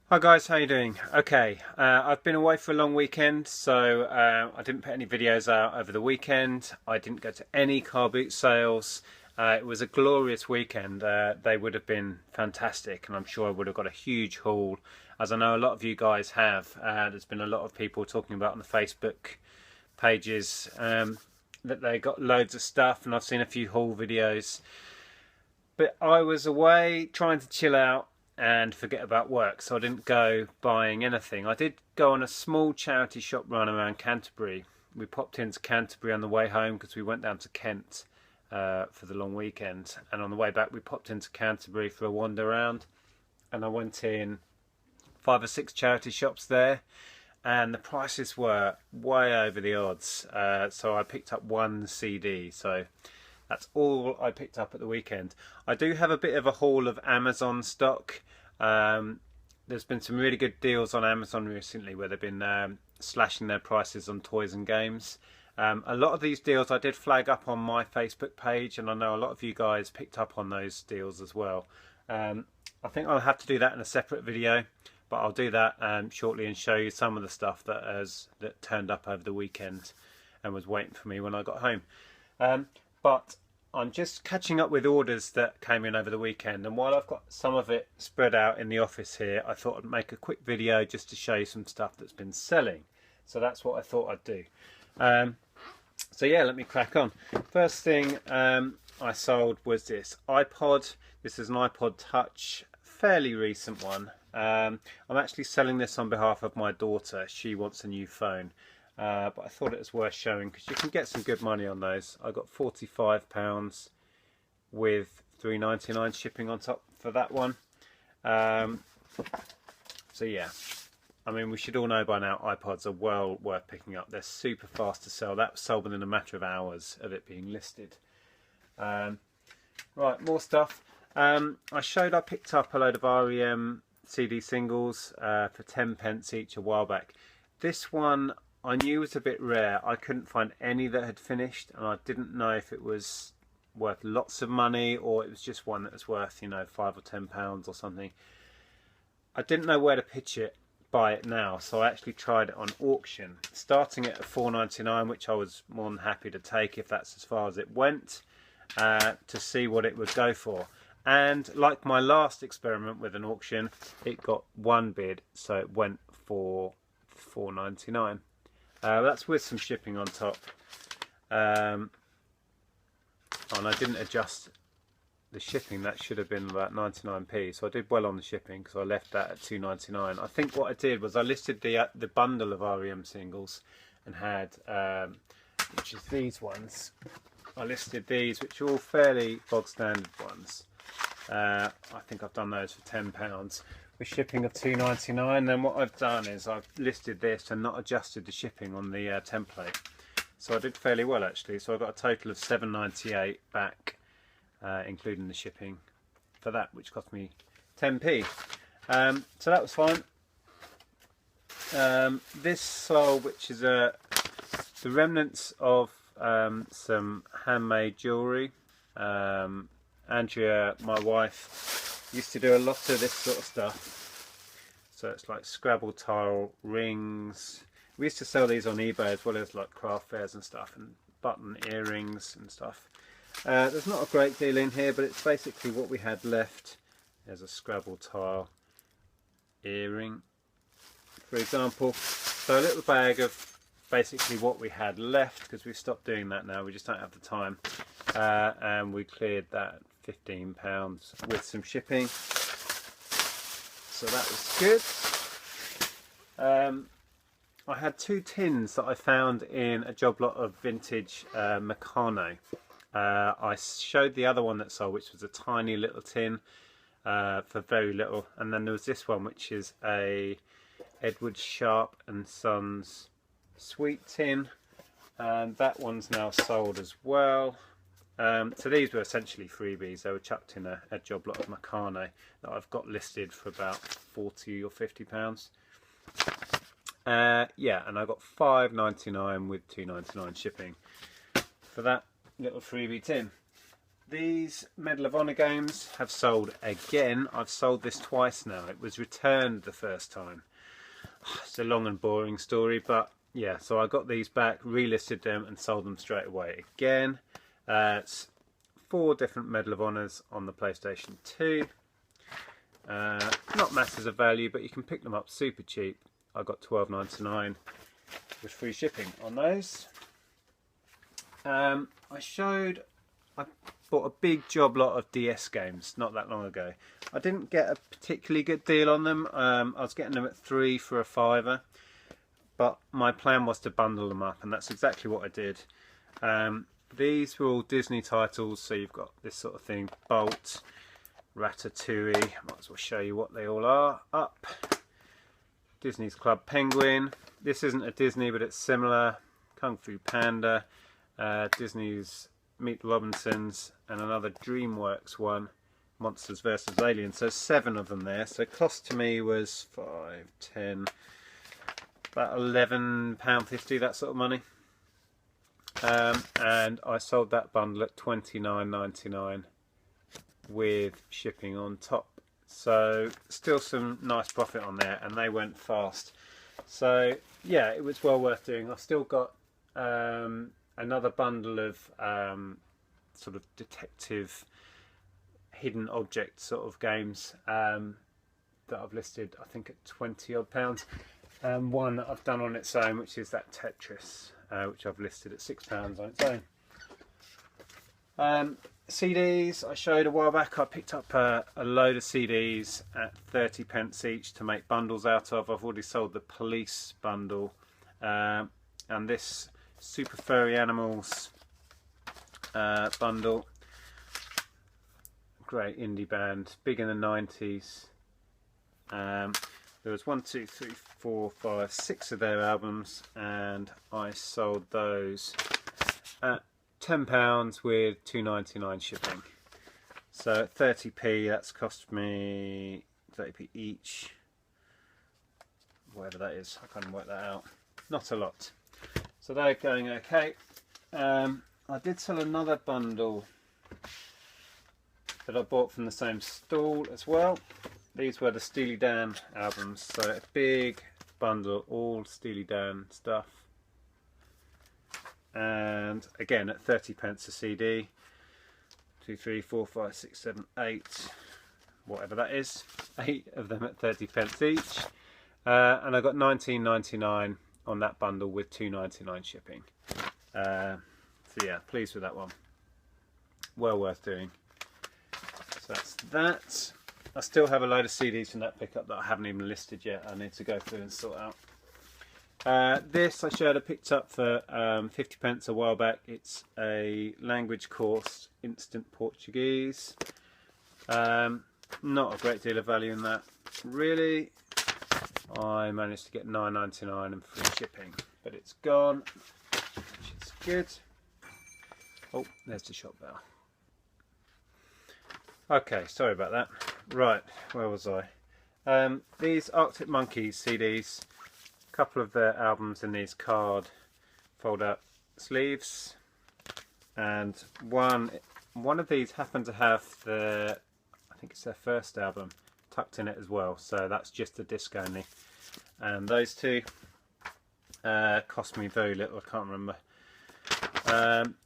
Hi guys, how you doing? Okay, I've been away for a long weekend, so I didn't put any videos out over the weekend. I didn't go to any car boot sales. It was a glorious weekend. They would have been fantastic, and I'm sure I would have got a huge haul, as I know a lot of you guys have. There's been a lot of people talking about on the Facebook pages that they got loads of stuff, and I've seen a few haul videos. But I was away trying to chill out and forget about work, so I didn't go buying anything. I did go on a small charity shop run around Canterbury. We popped into Canterbury on the way home because we went down to Kent for the long weekend, and on the way back we popped into Canterbury for a wander around, and I went in 5 or 6 charity shops there, and the prices were way over the odds. So I picked up one CD, so that's all I picked up at the weekend. I do have a bit of a haul of Amazon stock. There's been some really good deals on Amazon recently where they've been slashing their prices on toys and games. A lot of these deals I did flag up on my Facebook page, and I know a lot of you guys picked up on those deals as well. I think I'll have to do that in a separate video, but I'll do that shortly and show you some of the stuff that turned up over the weekend and was waiting for me when I got home. But I'm just catching up with orders that came in over the weekend, and while I've got some of it spread out in the office here, I thought I'd make a quick video just to show you some stuff that's been selling. So that's what I thought I'd do. So yeah, let me crack on. First thing I sold was this iPod. This is an iPod Touch, fairly recent one. I'm actually selling this on behalf of my daughter. She wants a new phone. But I thought it was worth showing because you can get some good money on those. I got £45 with £3.99 shipping on top for that one. So yeah, I mean, we should all know by now iPods are well worth picking up. They're super fast to sell. That was sold within a matter of hours of it being listed. Right, more stuff. I picked up a load of REM CD singles for 10p each a while back. This one I knew was a bit rare. I couldn't find any that had finished, and I didn't know if it was worth lots of money or it was just one that was worth, you know, £5 or £10 or something. I didn't know where to buy it now, so I actually tried it on auction, starting at £4.99, which I was more than happy to take if that's as far as it went, to see what it would go for. And like my last experiment with an auction, it got one bid, so it went for £4.99. That's with some shipping on top. And I didn't adjust the shipping. That should have been about 99p, so I did well on the shipping because I left that at £2.99. I think what I did was I listed the bundle of REM singles and had, which is these ones. I listed these, which are all fairly bog standard ones. I think I've done those for £10 with shipping of £2.99. Then what I've done is I've listed this and not adjusted the shipping on the template, so I did fairly well actually. So I got a total of £7.98 back, including the shipping for that, which cost me 10p. So that was fine. This sold, which is the remnants of some handmade jewellery. Andrea, my wife, used to do a lot of this sort of stuff. So it's like Scrabble tile rings. We used to sell these on eBay as well as like craft fairs and stuff, and button earrings and stuff. There's not a great deal in here, but it's basically what we had left. There's a Scrabble tile earring, for example. So a little bag of basically what we had left, because we've stopped doing that now. We just don't have the time. And we cleared that £15 with some shipping, so that was good. I had 2 tins that I found in a job lot of vintage Meccano. I showed the other one that sold, which was a tiny little tin for very little, and then there was this one, which is a Edward Sharp and Sons sweet tin, and that one's now sold as well. So these were essentially freebies. They were chucked in a job lot of Meccano that I've got listed for about £40 or £50. Yeah, and I got £5.99 with £2.99 shipping for that little freebie tin. These Medal of Honor games have sold again. I've sold this twice now. It was returned the first time. It's a long and boring story, but yeah, so I got these back, relisted them and sold them straight away again. It's 4 different Medal of Honors on the PlayStation 2. Not masses of value, but you can pick them up super cheap. I got $12.99 with free shipping on those. I bought a big job lot of DS games not that long ago. I didn't get a particularly good deal on them. I was getting them at 3 for a £5, but my plan was to bundle them up, and that's exactly what I did. These were all Disney titles, so you've got this sort of thing: Bolt, Ratatouille, might as well show you what they all are. Up, Disney's Club Penguin. This isn't a Disney, but it's similar. Kung Fu Panda, Disney's Meet the Robinsons, and another DreamWorks one, Monsters vs Aliens. So 7 of them there. So cost to me was 5, 10, about £11.50, that sort of money. And I sold that bundle at $29.99 with shipping on top. So still some nice profit on there, and they went fast. So yeah, it was well worth doing. I've still got another bundle of sort of detective hidden object sort of games that I've listed, I think, at 20 odd pounds. One that I've done on its own, which is that Tetris, which I've listed at £6 on its own. CDs I showed a while back. I picked up a load of CDs at 30p each to make bundles out of. I've already sold the Police bundle, and this Super Furry Animals bundle. Great indie band, big in the 90s. There was 1, 2, 3, 4, 5, 6 of their albums, and I sold those at £10 with £2.99 shipping. So at 30p, that's cost me 30p each, whatever that is. I can't work that out. Not a lot. So they're going okay. I did sell another bundle that I bought from the same stall as well. These were the Steely Dan albums, so a big bundle, all Steely Dan stuff. And again at 30p a CD. 2, 3, 4, 5, 6, 7, 8, whatever that is. 8 of them at 30p each. And I got £19.99 on that bundle with £2.99 shipping. So yeah, pleased with that one. Well worth doing. So that's that. I still have a load of CDs from that pickup that I haven't even listed yet. I need to go through and sort out. This I showed I picked up for 50p a while back. It's a language course, Instant Portuguese. Not a great deal of value in that, really. I managed to get £9.99 and free shipping, but it's gone, which is good. Oh, there's the shop bell. Okay, sorry about that. Right, where was I? These Arctic Monkeys CDs, a couple of their albums in these card fold-out sleeves, and one of these happened to have the, I think it's their first album, tucked in it as well, so that's just a disc only. And those two cost me very little, I can't remember,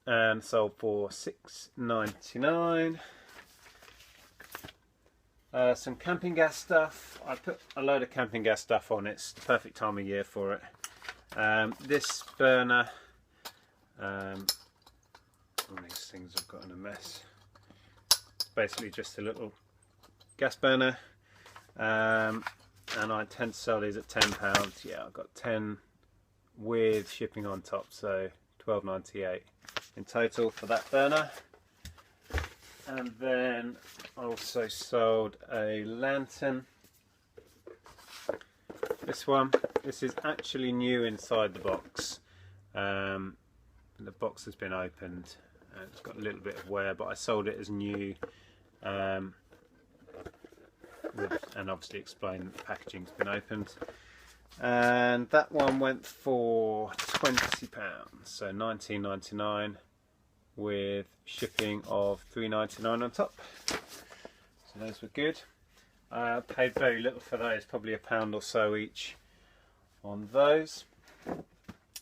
and sold for $6.99. Some camping gas stuff. I put a load of camping gas stuff on. It's the perfect time of year for it. This burner, all these things I've got in a mess. It's basically just a little gas burner, and I tend to sell these at £10. Yeah, I've got 10 with shipping on top, so £12.98 in total for that burner. And then I also sold a lantern. This one. This is actually new inside the box. The box has been opened and it's got a little bit of wear, but I sold it as new. And obviously explain that the packaging's been opened. And that one went for £20, so £19.99. with shipping of $3.99 on top. So those were good. Paid very little for those, probably £1 or so each on those.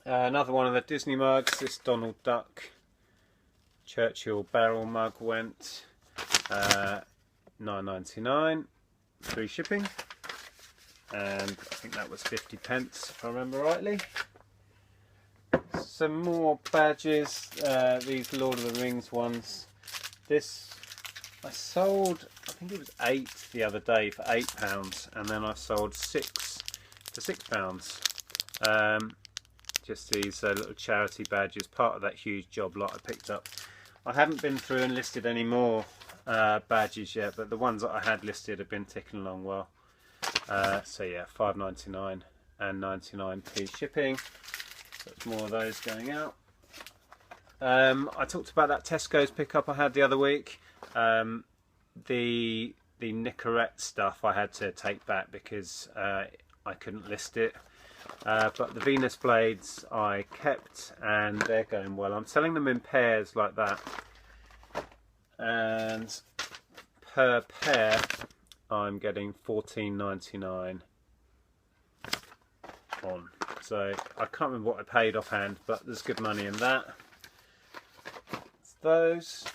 Another one of the Disney mugs, this Donald Duck Churchill barrel mug went $9.99, free shipping, and I think that was 50p if I remember rightly. Some more badges, these Lord of the Rings ones. This I sold, I think it was 8 the other day for £8, and then I sold 6 for £6. Just these little charity badges, part of that huge job lot I picked up. I haven't been through and listed any more badges yet, but the ones that I had listed have been ticking along well. So yeah, $5.99 and 99p shipping. So there's more of those going out. I talked about that Tesco's pickup I had the other week. The Nicorette stuff I had to take back because I couldn't list it. But the Venus blades I kept, and they're going well. I'm selling them in pairs like that, and per pair I'm getting $14.99 on. So I can't remember what I paid offhand, but there's good money in that. It's those.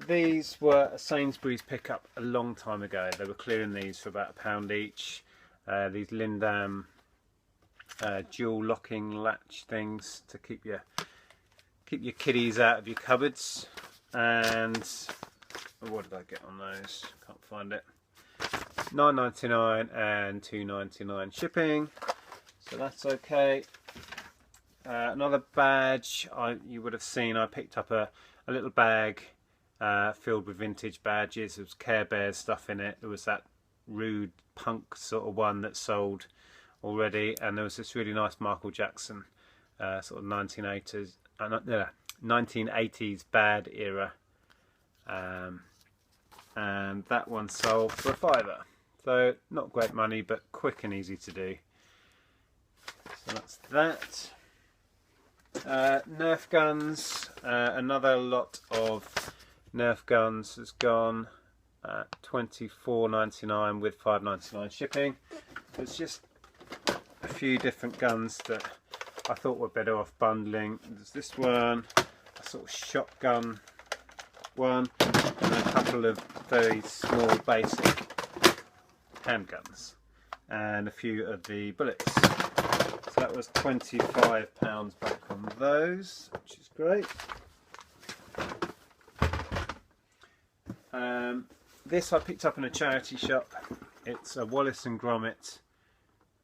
These were a Sainsbury's pickup a long time ago. They were clearing these for about £1 each. These Lindam dual locking latch things to keep your kiddies out of your cupboards. And what did I get on those? Can't find it. $9.99 and $2.99 shipping, so that's okay. Another badge you would have seen, I picked up a little bag filled with vintage badges. There was Care Bears stuff in it. There was that rude punk sort of one that sold already, and there was this really nice Michael Jackson sort of 1980s bad era, and that one sold for £5. So not great money, but quick and easy to do. So that's that. Nerf guns, another lot of Nerf guns has gone $24.99 with $5.99 shipping. There's just a few different guns that I thought were better off bundling. There's this one, a sort of shotgun one, and a couple of very small basic handguns, and a few of the bullets. So that was £25 back on those, which is great. This I picked up in a charity shop. It's a Wallace and Gromit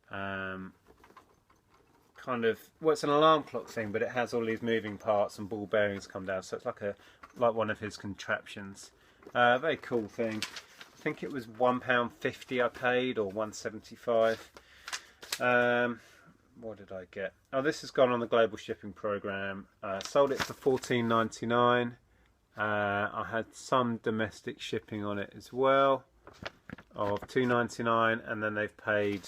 kind of, well, it's an alarm clock thing, but it has all these moving parts and ball bearings come down, so it's like one of his contraptions. Very cool thing. I think it was £1.50 I paid, or $1.75. What did I get? Oh, this has gone on the global shipping program. Sold it for $14.99. I had some domestic shipping on it as well of $2.99, and then they've paid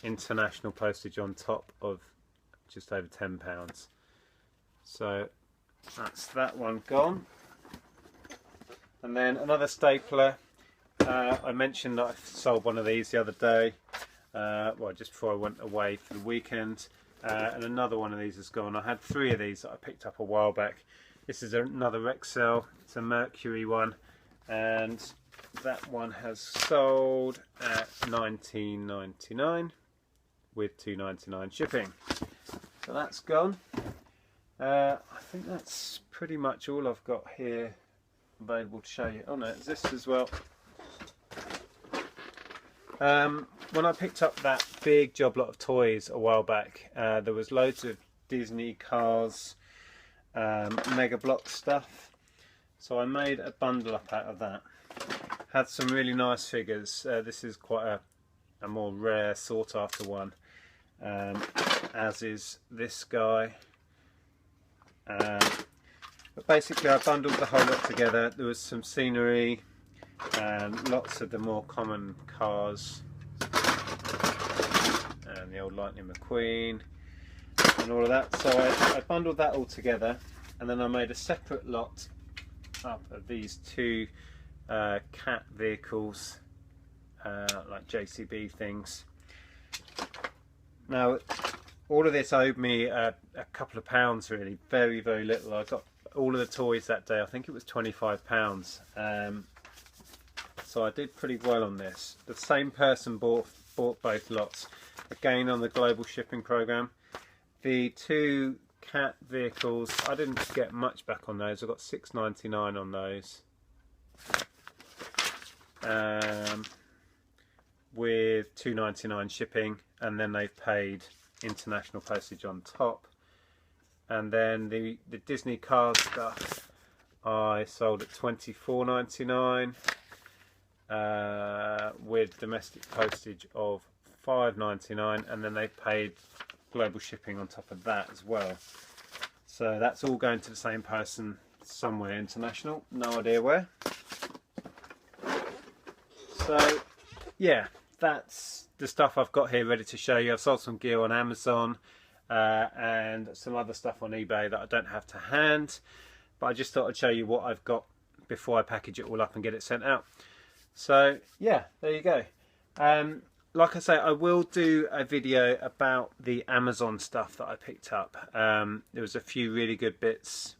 international postage on top of just over £10. So that's that one gone. And then another stapler. I mentioned that I sold one of these the other day, well, just before I went away for the weekend, and another one of these has gone. I had 3 of these that I picked up a while back. This is another Rexel, it's a Mercury one, and that one has sold at $19.99 with $2.99 shipping. So that's gone. I think that's pretty much all I've got here available to show you. Oh no, it's this as well. When I picked up that big job lot of toys a while back, there was loads of Disney Cars Mega Block stuff, so I made a bundle up out of that. Had some really nice figures. This is quite a more rare sought after one, as is this guy. But basically I bundled the whole lot together. There was some scenery and lots of the more common cars, and the old Lightning McQueen, and all of that. So I bundled that all together, and then I made a separate lot up of these two cat vehicles, like JCB things. Now all of this owed me a couple of pounds, really, very little. I got all of the toys that day, I think it was £25. So I did pretty well on this. The same person bought both lots, again on the global shipping program. The two cat vehicles, I didn't get much back on those. I got £6.99 on those, with £2.99 shipping, and then they've paid international postage on top. And then the Disney Cars stuff I sold at £24.99, with domestic postage of £5.99, and then they paid global shipping on top of that as well. So that's all going to the same person somewhere international, no idea where. So yeah, that's the stuff I've got here ready to show you. I've sold some gear on Amazon and some other stuff on eBay that I don't have to hand, but I just thought I'd show you what I've got before I package it all up and get it sent out. So yeah, there you go. Like I say, I will do a video about the Amazon stuff that I picked up. There was a few really good bits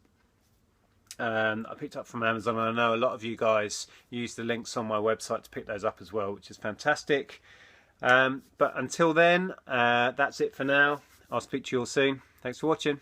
I picked up from Amazon, and I know a lot of you guys use the links on my website to pick those up as well, which is fantastic. But until then, that's it for now. I'll speak to you all soon. Thanks for watching.